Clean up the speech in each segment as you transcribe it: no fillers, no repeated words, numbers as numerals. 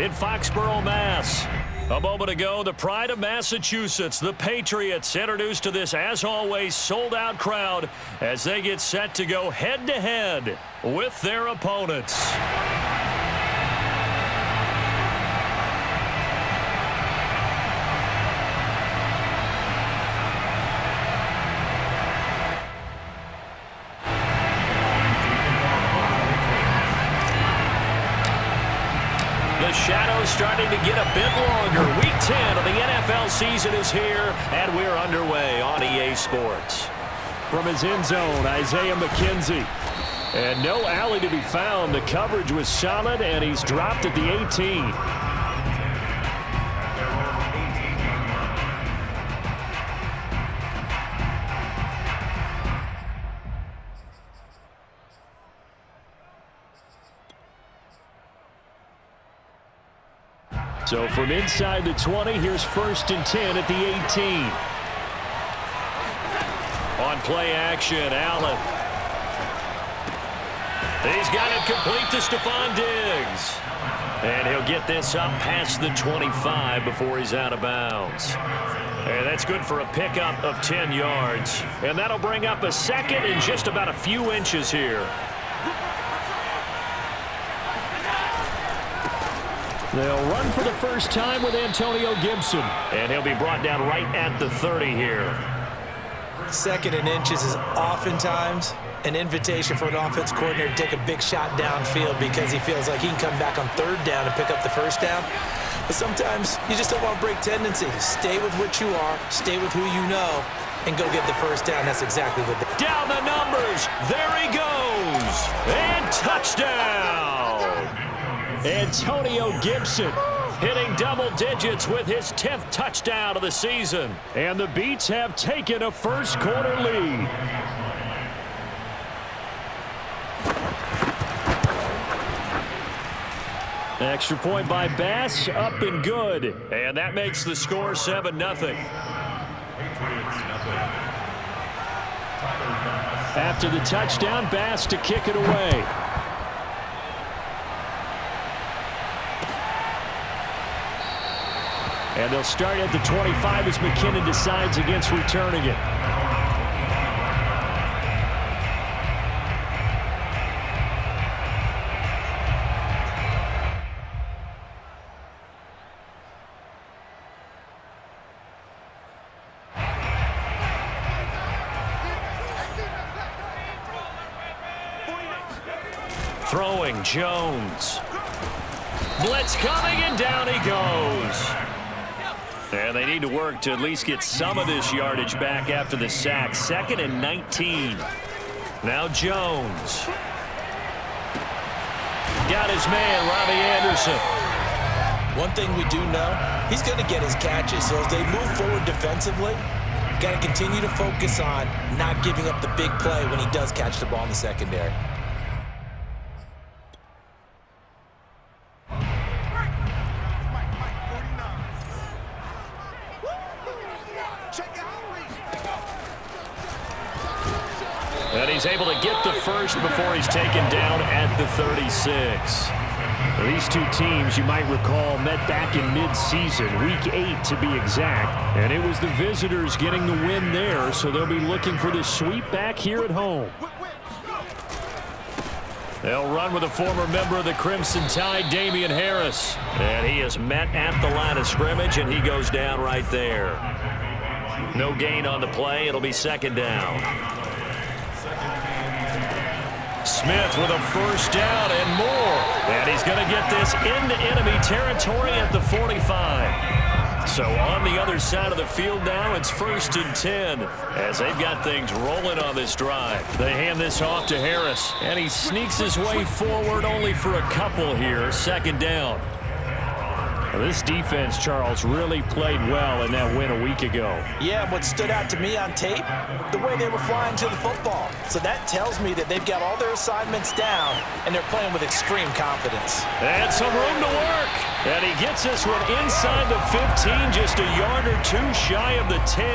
in Foxborough, Mass. A moment ago, the pride of Massachusetts, the Patriots, introduced to this, as always, sold-out crowd as they get set to go head-to-head with their opponents. The shadow's starting to get a bit longer. Week 10 of the NFL season is here, and we're underway on EA Sports. From his end zone, Isaiah McKenzie. And no alley to be found. The coverage was solid, and he's dropped at the 18. So from inside the 20, here's 1st and 10 at the 18. On play action, Allen. He's got it complete to Stephon Diggs. And he'll get this up past the 25 before he's out of bounds. And that's good for a pickup of 10 yards. And that'll bring up a second and just about a few inches here. They'll run for the first time with Antonio Gibson. And he'll be brought down right at the 30 here. 2nd and inches is oftentimes an invitation for an offense coordinator to take a big shot downfield because he feels like he can come back on 3rd down and pick up the 1st down. But sometimes you just don't want to break tendencies. Stay with what you are, stay with who you know, and go get the 1st down. That's exactly what they do. Down the numbers. There he goes. And touchdown. Antonio Gibson hitting double digits with his 10th touchdown of the season. And the Beats have taken a first-quarter lead. Extra point by Bass, up and good. And that makes the score 7-0. After the touchdown, Bass to kick it away. And they'll start at the 25 as McKinnon decides against returning it. Throwing Jones. Blitz coming, and down he goes. And they need to work to at least get some of this yardage back after the sack. 2nd and 19. Now Jones. Got his man, Robbie Anderson. One thing we do know, he's going to get his catches. So as they move forward defensively, got to continue to focus on not giving up the big play when he does catch the ball in the secondary. And he's able to get the first before he's taken down at the 36. These two teams, you might recall, met back in mid-season, Week 8 to be exact. And it was the visitors getting the win there, so they'll be looking for the sweep back here at home. They'll run with a former member of the Crimson Tide, Damian Harris. And he is met at the line of scrimmage, and he goes down right there. No gain on the play. It'll be 2nd down. Smith with a first down and more. And he's going to get this into enemy territory at the 45. So on the other side of the field now, it's 1st and 10 as they've got things rolling on this drive. They hand this off to Harris, and he sneaks his way forward only for a couple here. 2nd down. This defense, Charles, really played well in that win a week ago. Yeah, what stood out to me on tape, the way they were flying to the football. So that tells me that they've got all their assignments down, and they're playing with extreme confidence. And some room to work. And he gets this one inside the 15, just a yard or two shy of the 10.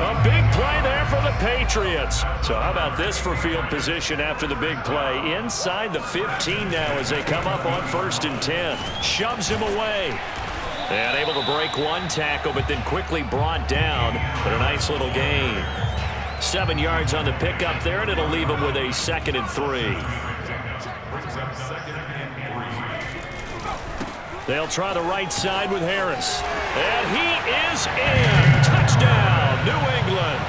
A big play there for the Patriots. So how about this for field position after the big play? Inside the 15 now as they come up on 1st and 10. Shoves him away. And able to break one tackle, but then quickly brought down. But a nice little gain. 7 yards on the pickup there, and it'll leave him with a 2nd and 3. They'll try the right side with Harris. And he is in. Touchdown, New England.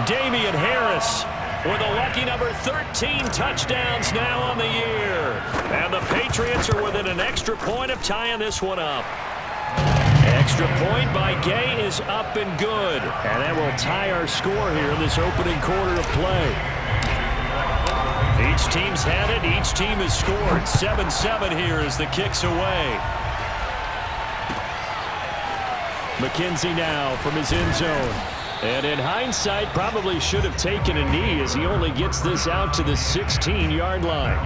Damian Harris with a lucky number 13 touchdowns now on the year. And the Patriots are within an extra point of tying this one up. Extra point by Gay is up and good. And that will tie our score here in this opening quarter of play. Each team's had it. Each team has scored. 7-7 here as the kick's away. McKenzie now from his end zone. And in hindsight, probably should have taken a knee as he only gets this out to the 16-yard line.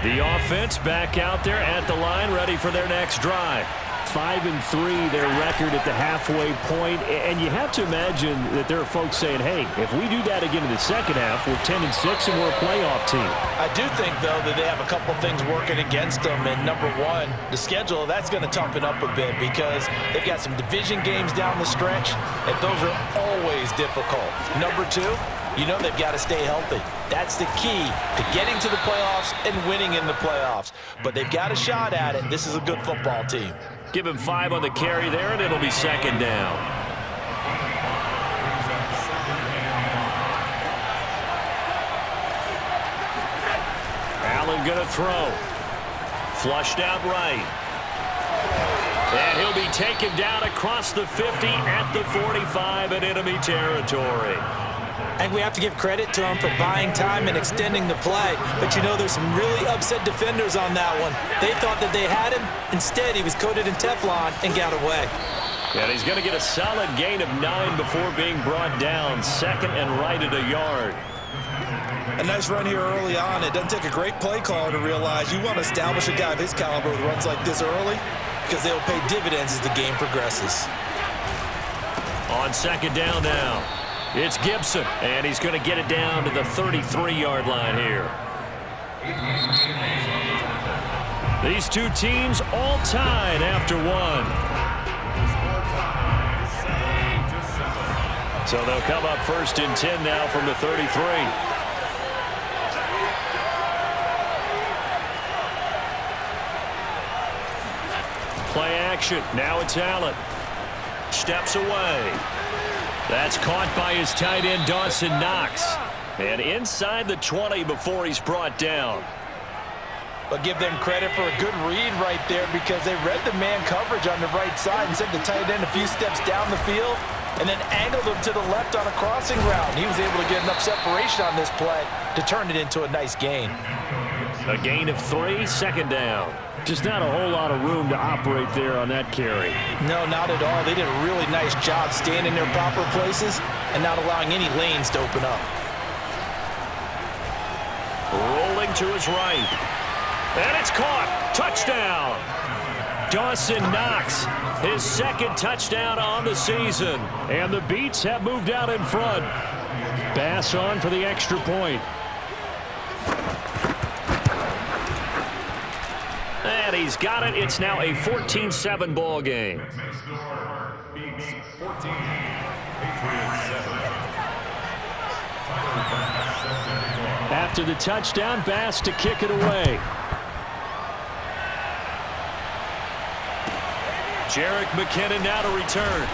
The offense back out there at the line, ready for their next drive. 5-3, their record at the halfway point. And you have to imagine that there are folks saying, hey, if we do that again in the second half, we're 10-6 and we're a playoff team. I do think, though, that they have a couple things working against them. And number one, the schedule, that's going to toughen up a bit because they've got some division games down the stretch, and those are always difficult. Number two, you know they've got to stay healthy. That's the key to getting to the playoffs and winning in the playoffs. But they've got a shot at it. This is a good football team. Give him 5 on the carry there, and it'll be 2nd down. Allen gonna throw. Flushed out right. And he'll be taken down across the 50 at the 45 in enemy territory. I think we have to give credit to him for buying time and extending the play. But, you know, there's some really upset defenders on that one. They thought that they had him. Instead, he was coated in Teflon and got away. And he's going to get a solid gain of 9 before being brought down. 2nd and right at a yard. A nice run here early on. It doesn't take a great play caller to realize you want to establish a guy of his caliber with runs like this early because they'll pay dividends as the game progresses. On 2nd down now. It's Gibson, and he's going to get it down to the 33-yard line here. These two teams all tied after one. So they'll come up 1st and 10 now from the 33. Play action. Now it's Allen. Steps away. That's caught by his tight end, Dawson Knox. And inside the 20 before he's brought down. But give them credit for a good read right there because they read the man coverage on the right side and sent the tight end a few steps down the field and then angled him to the left on a crossing route. And he was able to get enough separation on this play to turn it into a nice gain. A gain of 3, 2nd down. Just not a whole lot of room to operate there on that carry. No, not at all. They did a really nice job staying in their proper places and not allowing any lanes to open up. Rolling to his right. And it's caught. Touchdown. Dawson Knox, his 2nd touchdown on the season. And the Beats have moved out in front. Bass on for the extra point. And he's got it. It's now a 14-7 ball game. After the touchdown, Bass to kick it away. Jerick McKinnon now to return.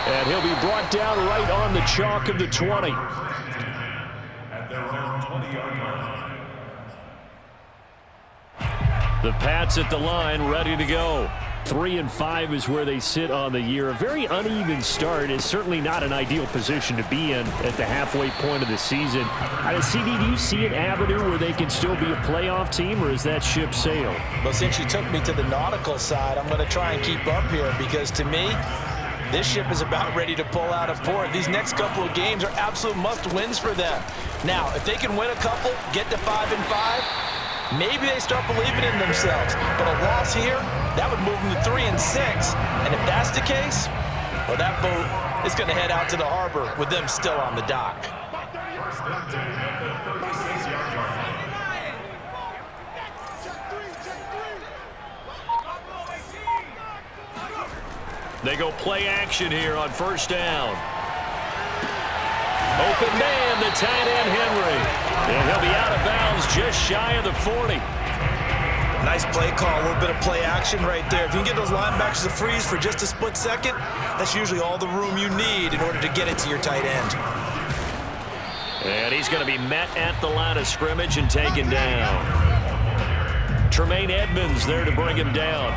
And he'll be brought down right on the chalk of the 20. The Pats at the line, ready to go. 3-5 is where they sit on the year. A very uneven start is certainly not an ideal position to be in at the halfway point of the season. CD, do you see an avenue where they can still be a playoff team, or is that ship sailed? Well, since you took me to the nautical side, I'm going to try and keep up here because to me, this ship is about ready to pull out of port. These next couple of games are absolute must-wins for them. Now, if they can win a couple, get to 5-5, maybe they start believing in themselves. But a loss here, that would move them to 3-6. And if that's the case, Well, that boat is going to head out to the harbor with them still on the dock. They go play action here on first down. Open man, the tight end, Henry. And he'll be out of bounds just shy of the 40. Nice play call, a little bit of play action right there. If you can get those linebackers to freeze for just a split second, that's usually all the room you need in order to get it to your tight end. And he's going to be met at the line of scrimmage and taken down. Tremaine Edmonds there to bring him down.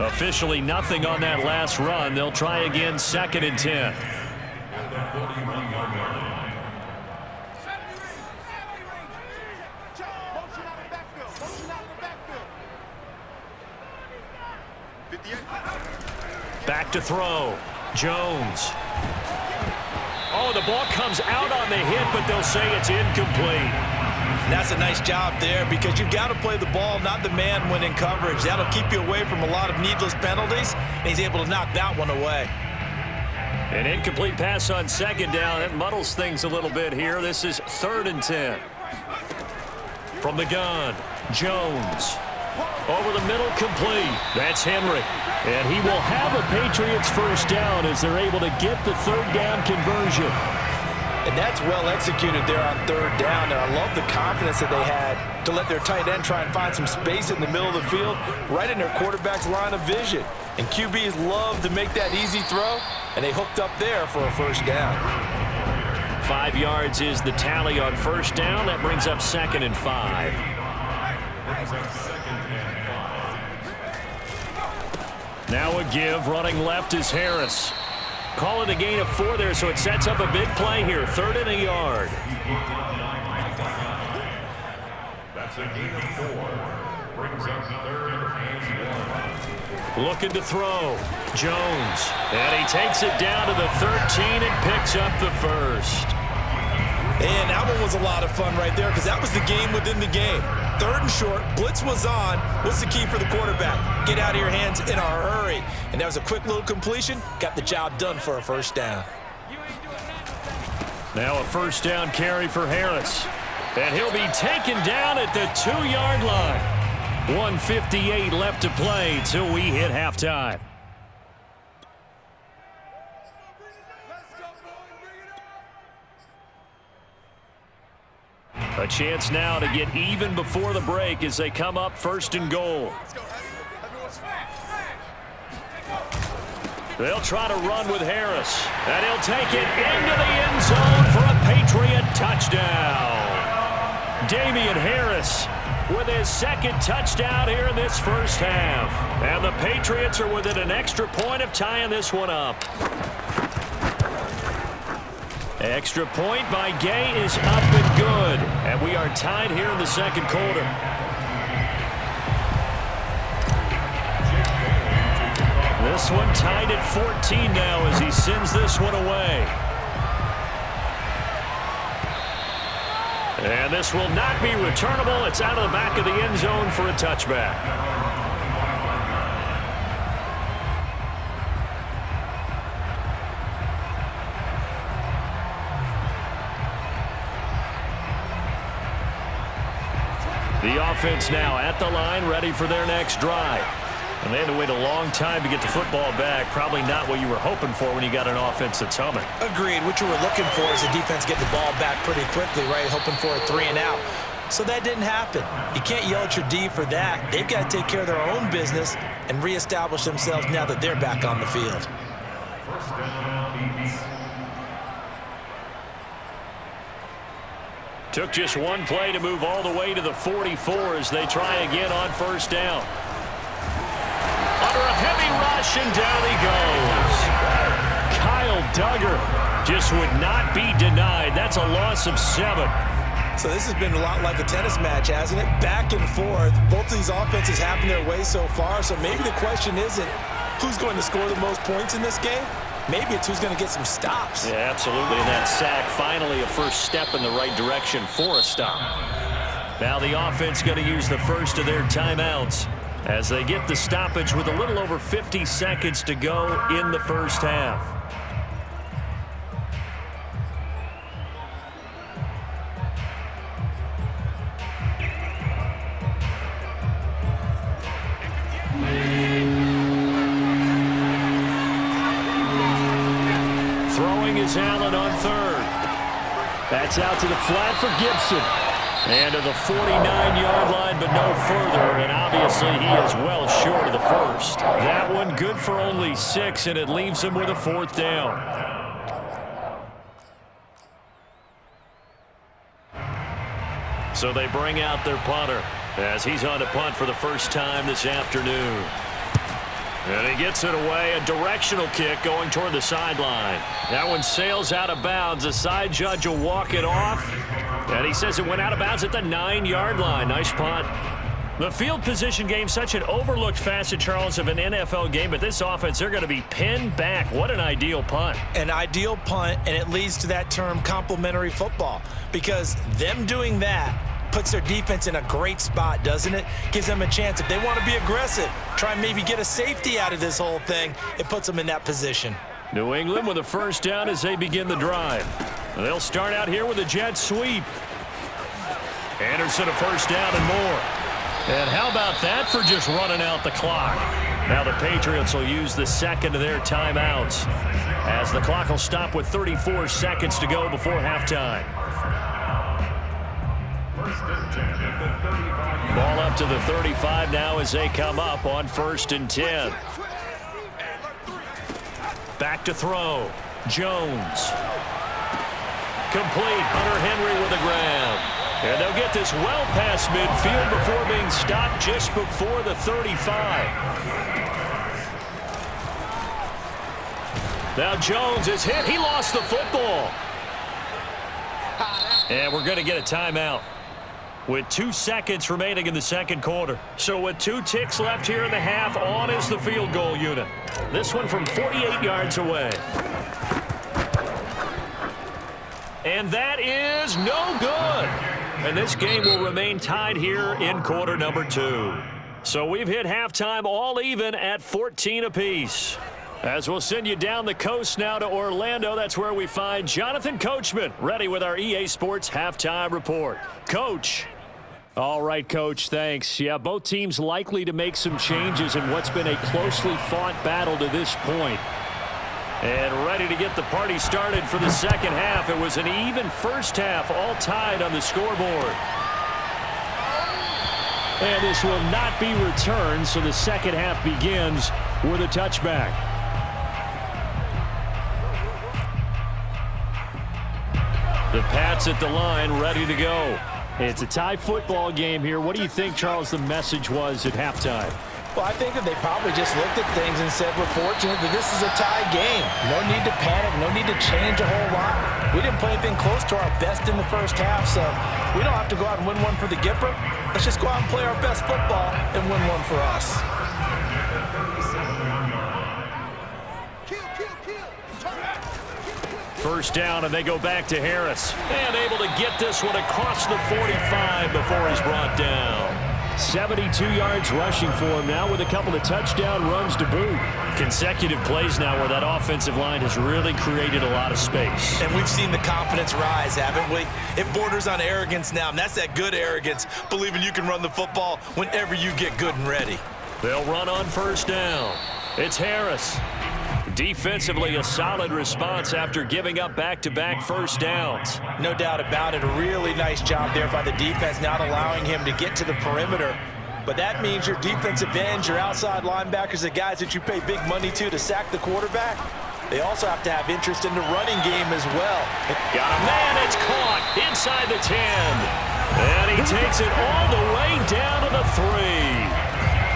Officially nothing on that last run. They'll try again, 2nd and 10. Back to throw. Jones. Oh, the ball comes out on the hit, but they'll say it's incomplete. That's a nice job there because you've got to play the ball, not the man when in coverage. That'll keep you away from a lot of needless penalties, and he's able to knock that one away. An incomplete pass on 2nd down. That muddles things a little bit here. This is 3rd and 10. From the gun, Jones. Over the middle, complete. That's Henry. And he will have a Patriots first down as they're able to get the 3rd down conversion. And that's well executed there on 3rd down. And I love the confidence that they had to let their tight end try and find some space in the middle of the field, right in their quarterback's line of vision. And QBs love to make that easy throw, and they hooked up there for a first down. 5 yards is the tally on first down. That brings up 2nd and 5. Now a give. Running left is Harris. Call it a gain of 4 there, so it sets up a big play here. 3rd and a yard. That's a gain of 4. Brings up 3rd and 1. Looking to throw. Jones. And he takes it down to the 13 and picks up the first. And that one was a lot of fun right there because that was the game within the game. 3rd and short, blitz was on. What's the key for the quarterback? Get out of your hands in a hurry. And that was a quick little completion. Got the job done for a first down. Now a first down carry for Harris. And he'll be taken down at the 2-yard line. 1:58 left to play till we hit halftime. A chance now to get even before the break as they come up 1st and goal. They'll try to run with Harris. And he'll take it into the end zone for a Patriot touchdown. Damian Harris with his 2nd touchdown here in this first half. And the Patriots are within an extra point of tying this one up. Extra point by Gay is up and good. And we are tied here in the 2nd quarter. This one tied at 14 now as he sends this one away. And this will not be returnable. It's out of the back of the end zone for a touchback. The offense now at the line, ready for their next drive. And they had to wait a long time to get the football back. Probably not what you were hoping for when you got an offense that's humming. Agreed. What you were looking for is the defense getting the ball back pretty quickly, right? Hoping for a 3 and out. So that didn't happen. You can't yell at your D for that. They've got to take care of their own business and reestablish themselves now that they're back on the field. First down, Eats. Took just one play to move all the way to the 44 as they try again on first down. Under a heavy rush, and down he goes. Kyle Duggar just would not be denied. That's a loss of 7. So this has been a lot like a tennis match, hasn't it? Back and forth. Both of these offenses having their way so far. So maybe the question isn't who's going to score the most points in this game. Maybe it's who's going to get some stops. Yeah, absolutely. And that sack, finally a first step in the right direction for a stop. Now the offense going to use the first of their timeouts as they get the stoppage with a little over 50 seconds to go in the first half. Throwing is Allen on third. That's out to the flat for Gibson. And to the 49-yard line, but no further. And obviously he is well short of the first. That one good for only 6, and it leaves him with a 4th down. So they bring out their punter as he's on to punt for the first time this afternoon. And he gets it away, a directional kick going toward the sideline. That one sails out of bounds. The side judge will walk it off. And he says it went out of bounds at the 9-yard line. Nice punt. The field position game, such an overlooked facet, Charles, of an NFL game. But this offense, they're going to be pinned back. What an ideal punt. An ideal punt, and it leads to that term complementary football. Because them doing that puts their defense in a great spot, doesn't it? Gives them a chance. If they want to be aggressive, try and maybe get a safety out of this whole thing, it puts them in that position. New England with a first down as they begin the drive. They'll start out here with a jet sweep. Anderson a first down and more. And how about that for just running out the clock? Now the Patriots will use the second of their timeouts as the clock will stop with 34 seconds to go before halftime. Ball up to the 35 now as they come up on 1st and 10. Back to throw. Jones. Complete. Hunter Henry with the grab. And they'll get this well past midfield before being stopped just before the 35. Now Jones is hit. He lost the football. And we're going to get a timeout with 2 seconds remaining in the second quarter. So with 2 ticks left here in the half, on is the field goal unit. This one from 48 yards away. And that is no good. And this game will remain tied here in quarter number 2. So we've hit halftime all even at 14 apiece. As we'll send you down the coast now to Orlando, that's where we find Jonathan Coachman ready with our EA Sports halftime report. Coach. All right, Coach, thanks. Yeah, both teams likely to make some changes in what's been a closely fought battle to this point. And ready to get the party started for the second half. It was an even first half, all tied on the scoreboard. And this will not be returned, so the second half begins with a touchback. The Pats at the line, ready to go. It's a tie football game here. What do you think, Charles, the message was at halftime? Well, I think that they probably just looked at things and said, we're fortunate that this is a tie game. No need to panic. No need to change a whole lot. We didn't play anything close to our best in the first half, so we don't have to go out and win one for the Gipper. Let's just go out and play our best football and win one for us. First down, and they go back to Harris. And able to get this one across the 45 before he's brought down. 72 yards rushing for him now with a couple of touchdown runs to boot. Consecutive plays now where that offensive line has really created a lot of space. And we've seen the confidence rise, haven't we? It borders on arrogance now, and that's that good arrogance, believing you can run the football whenever you get good and ready. They'll run on first down. It's Harris. Defensively, a solid response after giving up back-to-back first downs. No doubt about it. A really nice job there by the defense, not allowing him to get to the perimeter. But that means your defensive ends, your outside linebackers, the guys that you pay big money to sack the quarterback, they also have to have interest in the running game as well. Got a man, it's caught inside the 10. And he takes it all the way down to the 3.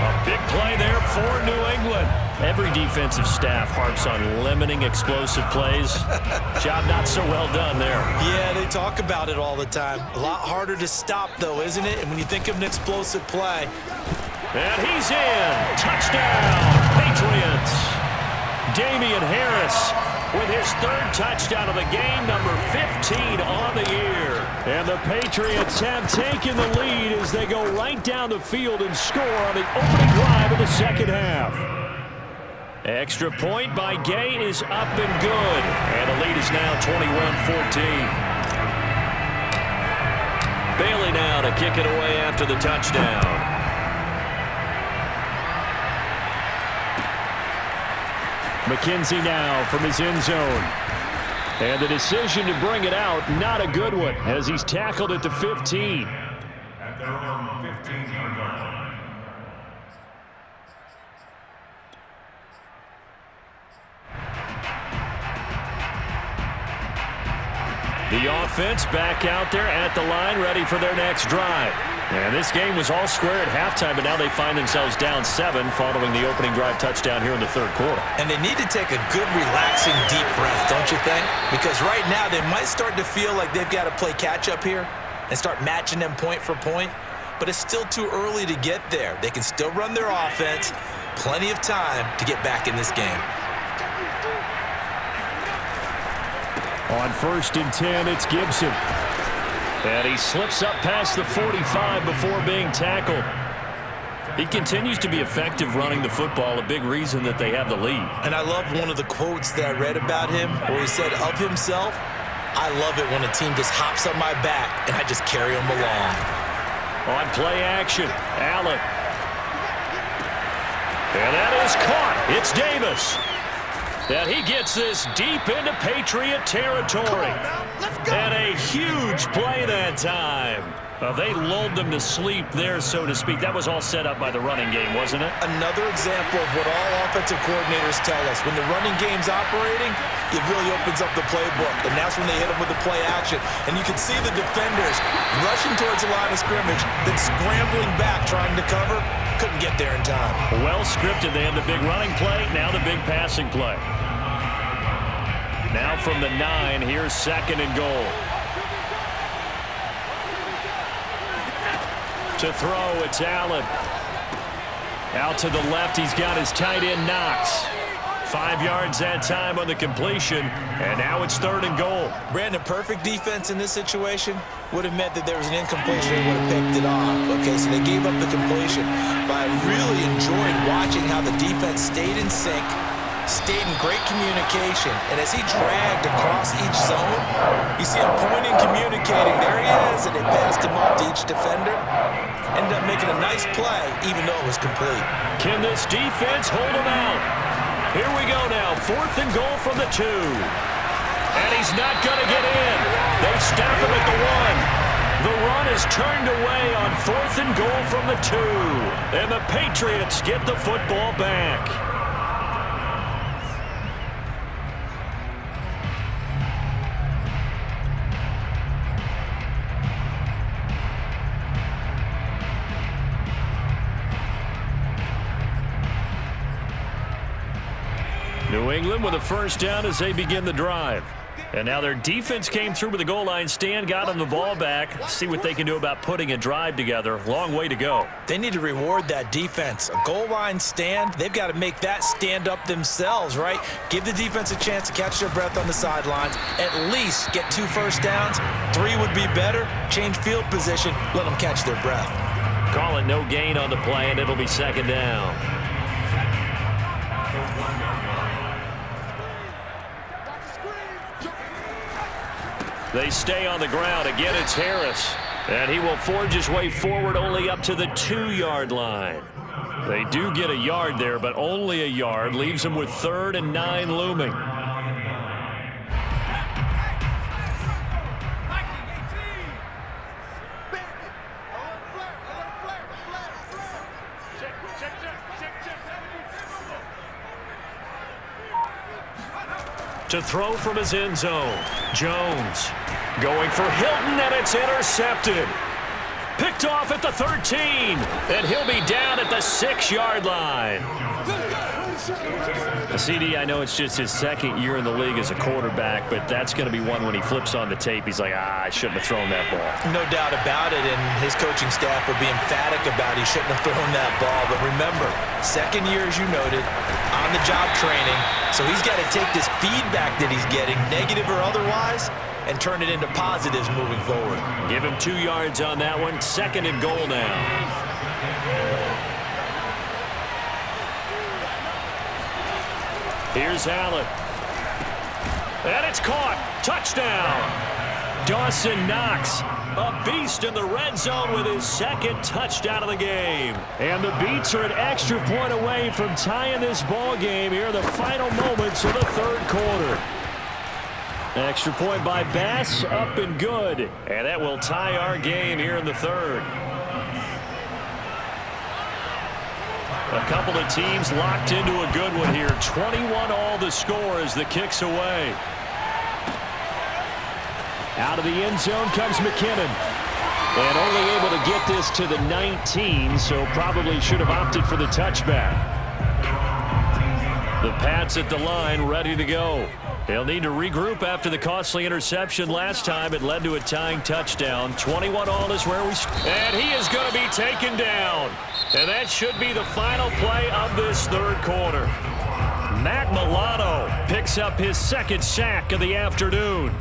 A big play there for New England. Every defensive staff harps on limiting explosive plays. Job not so well done there. Yeah, they talk about it all the time. A lot harder to stop, though, isn't it? And when you think of an explosive play. And he's in. Touchdown, Patriots. Damian Harris with his third touchdown of the game, number 15 on the year. And the Patriots have taken the lead as they go right down the field and score on the opening drive of the second half. Extra point by Gay is up and good. And the lead is now 21-14. Bailey now to kick it away after the touchdown. McKenzie now from his end zone. And the decision to bring it out, not a good one, as he's tackled at the 15. At their own 15-yard line. The offense back out there at the line, ready for their next drive. And this game was all square at halftime, but now they find themselves down 7 following the opening drive touchdown here in the third quarter. And they need to take a good, relaxing, deep breath, don't you think? Because right now they might start to feel like they've got to play catch-up here and start matching them point for point. But it's still too early to get there. They can still run their offense. Plenty of time to get back in this game. On 1st and 10, it's Gibson. And he slips up past the 45 before being tackled. He continues to be effective running the football, a big reason that they have the lead. And I love one of the quotes that I read about him where he said of himself, "I love it when a team just hops on my back and I just carry them along." On play action, Allen. And that is caught. It's Davis. And he gets this deep into Patriot territory. And a huge play that time. They lulled them to sleep there, so to speak. That was all set up by the running game, wasn't it? Another example of what all offensive coordinators tell us. When the running game's operating, it really opens up the playbook. And that's when they hit them with the play action. And you can see the defenders rushing towards the line of scrimmage, then scrambling back, trying to cover. Couldn't get there in time. Well scripted. They had the big running play, now the big passing play. Now from the 9, here's 2nd and goal. To throw, it's Allen. Out to the left, he's got his tight end Knox. 5 yards that time on the completion, and now it's 3rd and goal. Brandon, perfect defense in this situation would have meant that there was an incompletion. They would have picked it off. Okay, so they gave up the completion. But I really enjoyed watching how the defense stayed in sync, stayed in great communication, and as he dragged across each zone, you see him pointing, communicating. There he is, and they passed him off to each defender. Ended up making a nice play, even though it was complete. Can this defense hold him out? Here we go now, 4th and goal from the 2. And he's not going to get in. They stop him at the 1. The run is turned away on 4th and goal from the 2. And the Patriots get the football back. New England with a first down as they begin the drive. And now their defense came through with a goal line stand, got them the ball back. See what they can do about putting a drive together. Long way to go. They need to reward that defense. A goal line stand, they've got to make that stand up themselves, right? Give the defense a chance to catch their breath on the sidelines. At least get 2 first downs. 3 would be better. Change field position. Let them catch their breath. Call it no gain on the play, and it'll be 2nd down. They stay on the ground. Again, it's Harris. And he will forge his way forward only up to the 2-yard line. They do get a yard there, but only a yard. Leaves them with 3rd and 9 looming. To throw from his end zone. Jones going for Hilton, and it's intercepted. Picked off at the 13, and he'll be down at the 6-yard line. CD, I know it's just his second year in the league as a quarterback, but that's going to be one when he flips on the tape, he's like, I shouldn't have thrown that ball. No doubt about it, and his coaching staff will be emphatic about he shouldn't have thrown that ball. But remember, second year, as you noted, on-the-job training, so he's got to take this feedback that he's getting, negative or otherwise, and turn it into positives moving forward. Give him 2 yards on that one. 2nd and goal now. Here's Allen. And it's caught. Touchdown. Dawson Knox, a beast in the red zone with his 2nd touchdown of the game. And the Beats are an extra point away from tying this ball game here in the final moments of the 3rd quarter. Extra point by Bass, up and good. And that will tie our game here in the 3rd. A couple of teams locked into a good one here. 21-all the score as the kick's away. Out of the end zone comes McKinnon. And only able to get this to the 19, so probably should have opted for the touchback. The Pats at the line, ready to go. They'll need to regroup after the costly interception last time. It led to a tying touchdown. 21-all is where we... And he is going to be taken down. And that should be the final play of this 3rd quarter. Matt Milano picks up his 2nd sack of the afternoon.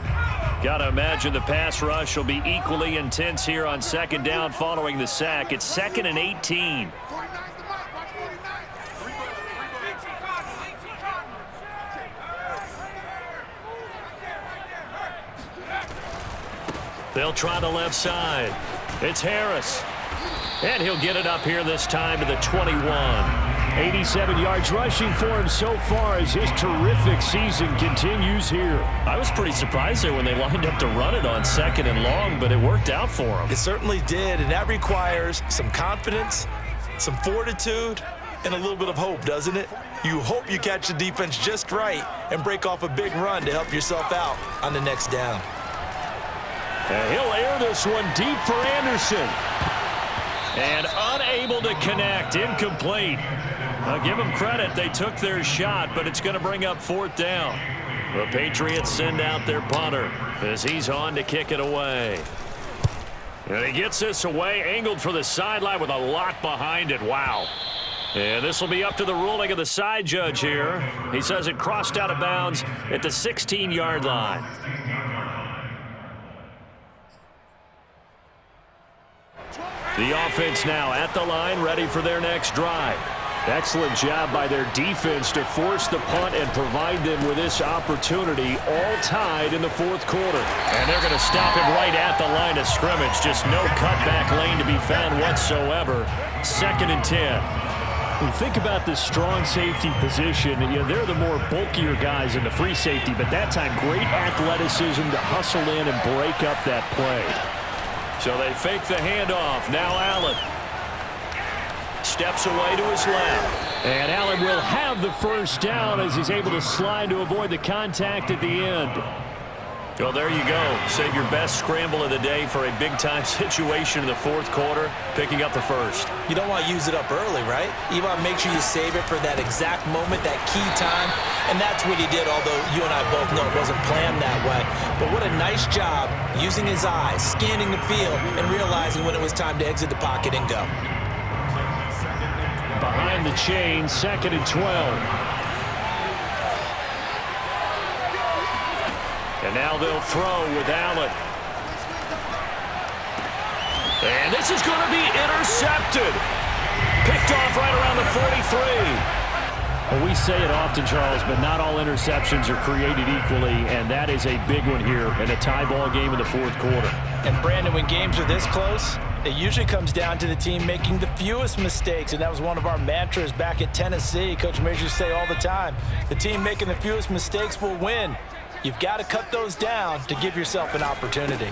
Got to imagine the pass rush will be equally intense here on 2nd down following the sack. It's 2nd and 18. They'll try the left side. It's Harris. And he'll get it up here this time to the 21. 87 yards rushing for him so far as his terrific season continues here. I was pretty surprised there when they lined up to run it on 2nd and long, but it worked out for him. It certainly did, and that requires some confidence, some fortitude, and a little bit of hope, doesn't it? You hope you catch the defense just right and break off a big run to help yourself out on the next down. And he'll air this one deep for Anderson. And unable to connect, incomplete. I'll give them credit, they took their shot, but it's going to bring up 4th down. The Patriots send out their punter as he's on to kick it away. And he gets this away, angled for the sideline with a lot behind it. Wow. And this will be up to the ruling of the side judge here. He says it crossed out of bounds at the 16-yard line. The offense now at the line, ready for their next drive. Excellent job by their defense to force the punt and provide them with this opportunity, all tied in the 4th quarter. And they're going to stop him right at the line of scrimmage. Just no cutback lane to be found whatsoever. 2nd and 10. You think about the strong safety position. They're the more bulkier guys in the free safety, but that time great athleticism to hustle in and break up that play. So they fake the handoff. Now Allen steps away to his left. And Allen will have the 1st down as he's able to slide to avoid the contact at the end. Well, there you go. Save your best scramble of the day for a big-time situation in the 4th quarter, picking up the 1st. You don't want to use it up early, right? You want to make sure you save it for that exact moment, that key time. And that's what he did, although you and I both know it wasn't planned that way. But what a nice job using his eyes, scanning the field, and realizing when it was time to exit the pocket and go. Behind the chain, 2nd and 12. And now they'll throw with Allen. And this is going to be intercepted. Picked off right around the 43. Well, we say it often, Charles, but not all interceptions are created equally, and that is a big one here in a tie ball game in the 4th quarter. And, Brandon, when games are this close, it usually comes down to the team making the fewest mistakes, and that was one of our mantras back at Tennessee. Coach Major used to say all the time, the team making the fewest mistakes will win. You've got to cut those down to give yourself an opportunity.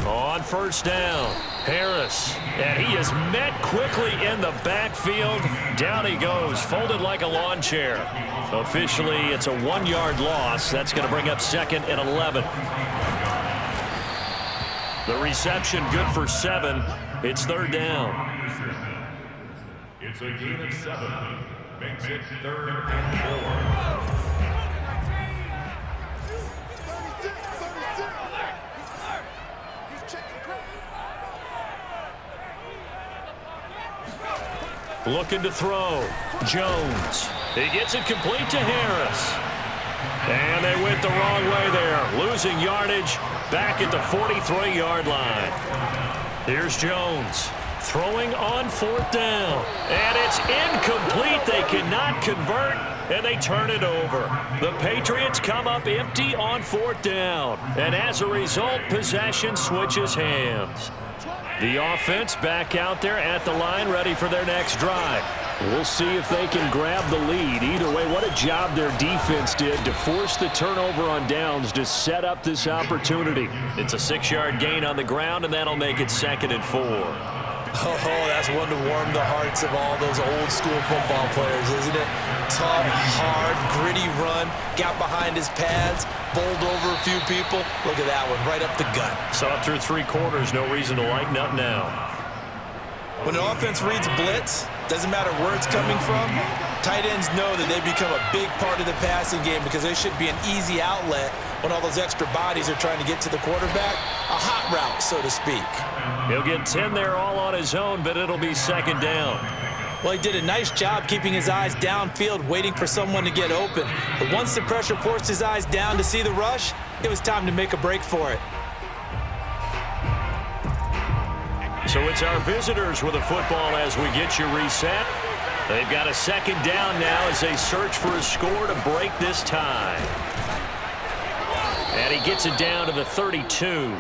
On 1st down, Harris. And he is met quickly in the backfield. Down he goes, folded like a lawn chair. Officially, it's a 1-yard loss. That's going to bring up 2nd and 11. The reception good for 7. It's 3rd down. It's a gain of 7. makes it 3rd and 4. Looking to throw. Jones. He gets it complete to Harris. And they went the wrong way there. Losing yardage back at the 43-yard line. Here's Jones. Throwing on 4th down. And it's incomplete. They cannot convert, and they turn it over. The Patriots come up empty on 4th down. And as a result, possession switches hands. The offense back out there at the line, ready for their next drive. We'll see if they can grab the lead. Either way, what a job their defense did to force the turnover on downs to set up this opportunity. It's a 6-yard gain on the ground, and that'll make it 2nd and 4. Oh, that's one to warm the hearts of all those old-school football players, isn't it? Tough, hard, gritty run, got behind his pads, bowled over a few people. Look at that one, right up the gut. Saw through 3 quarters, no reason to lighten up now. When an offense reads blitz, doesn't matter where it's coming from, tight ends know that they become a big part of the passing game because they should be an easy outlet when all those extra bodies are trying to get to the quarterback. A hot route, so to speak. He'll get 10 there all on his own, but it'll be 2nd down. Well, he did a nice job keeping his eyes downfield, waiting for someone to get open. But once the pressure forced his eyes down to see the rush, it was time to make a break for it. So it's our visitors with a football as we get you reset. They've got a 2nd down now as they search for a score to break this tie. And he gets it down to the 32.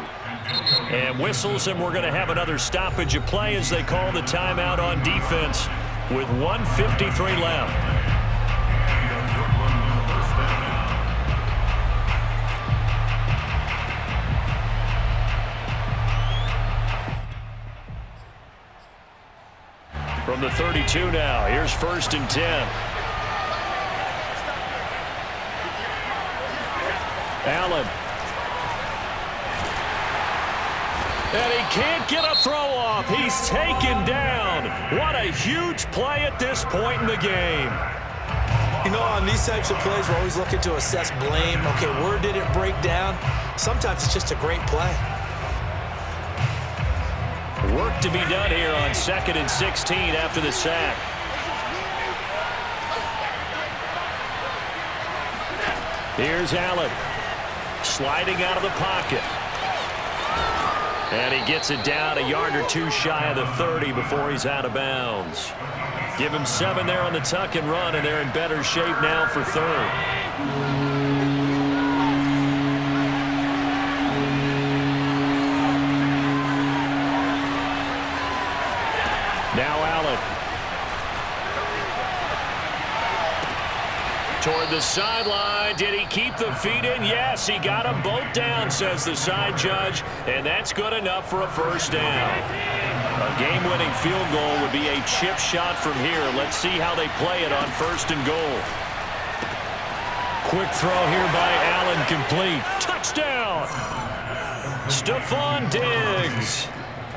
And whistles, and we're going to have another stoppage of play as they call the timeout on defense with 1:53 left. From the 32 now, here's 1st and 10. Allen. And he can't get a throw off. He's taken down. What a huge play at this point in the game. You know, on these types of plays, we're always looking to assess blame. Okay, where did it break down? Sometimes it's just a great play. Work to be done here on 2nd and 16 after the sack. Here's Allen. Sliding out of the pocket. And he gets it down a yard or 2 shy of the 30 before he's out of bounds. Give him 7 there on the tuck and run, and they're in better shape now for 3rd. Now Allen. Toward the sideline. Did he keep the feet in? Yes, he got them both down, says the side judge, and that's good enough for a 1st down. A game-winning field goal would be a chip shot from here. Let's see how they play it on 1st and goal. Quick throw here by Allen, complete. Touchdown! Stephon Diggs.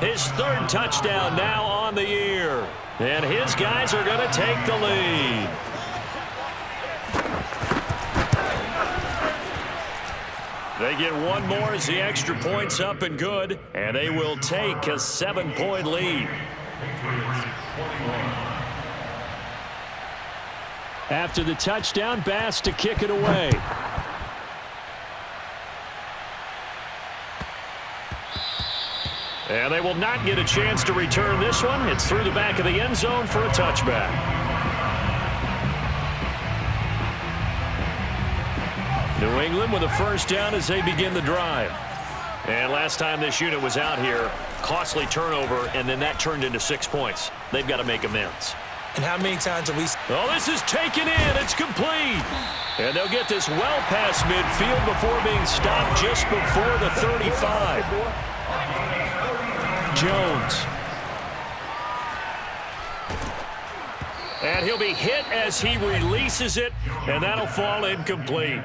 His 3rd touchdown now on the year. And his guys are going to take the lead. They get 1 more as the extra point's up and good, and they will take a 7-point lead. After the touchdown, Bass to kick it away. And they will not get a chance to return this one. It's through the back of the end zone for a touchback. New England with a 1st down as they begin the drive. And last time this unit was out here, costly turnover, and then that turned into 6 points. They've got to make amends. And how many times have we... Oh, this is taken in. It's complete. And they'll get this well past midfield before being stopped just before the 35. Jones. And he'll be hit as he releases it, and that'll fall incomplete.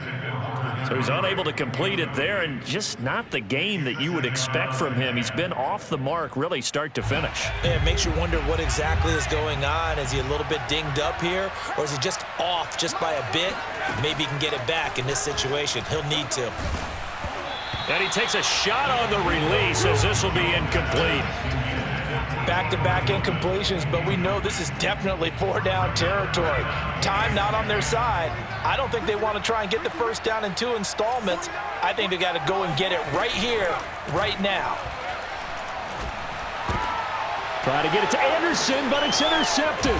So he's unable to complete it there, and just not the game that you would expect from him. He's been off the mark really start to finish. Yeah, it makes you wonder what exactly is going on. Is he a little bit dinged up here, or is he just off just by a bit? Maybe he can get it back in this situation. He'll need to. And he takes a shot on the release as this will be incomplete. Back-to-back incompletions, but we know this is definitely 4-down territory. Time not on their side. I don't think they want to try and get the first down in 2 installments. I think they got to go and get it right here, right now. Try to get it to Anderson, but it's intercepted.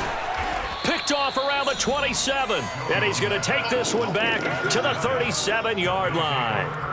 Picked off around the 27. And he's going to take this one back to the 37-yard line.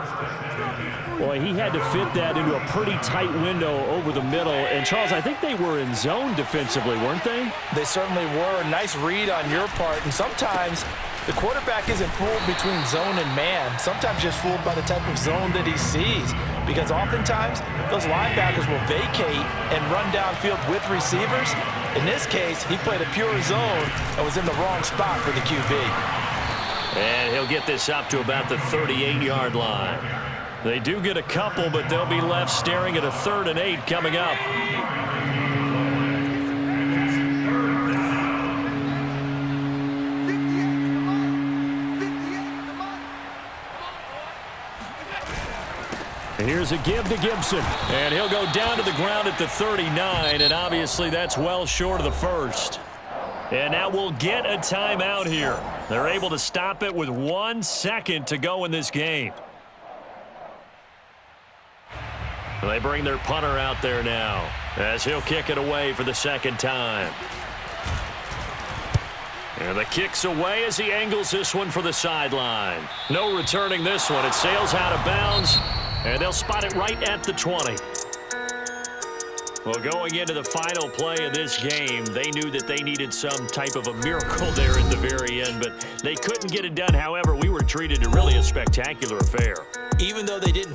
Boy, he had to fit that into a pretty tight window over the middle. And, Charles, I think they were in zone defensively, weren't they? They certainly were. Nice read on your part. And sometimes the quarterback isn't fooled between zone and man. Sometimes just fooled by the type of zone that he sees. Because oftentimes, those linebackers will vacate and run downfield with receivers. In this case, he played a pure zone and was in the wrong spot for the QB. And he'll get this up to about the 38-yard line. They do get a couple, but they'll be left staring at a 3rd and 8 coming up. Here's a give to Gibson. And he'll go down to the ground at the 39, and obviously that's well short of the first. And now we'll get a timeout here. They're able to stop it with 1 second to go in this game. They bring their punter out there now as he'll kick it away for the 2nd time. And the kick's away as he angles this one for the sideline. No returning this one. It sails out of bounds, and they'll spot it right at the 20. Well, going into the final play of this game, they knew that they needed some type of a miracle there at the very end, but they couldn't get it done. However, we were treated to really a spectacular affair. Even though they didn't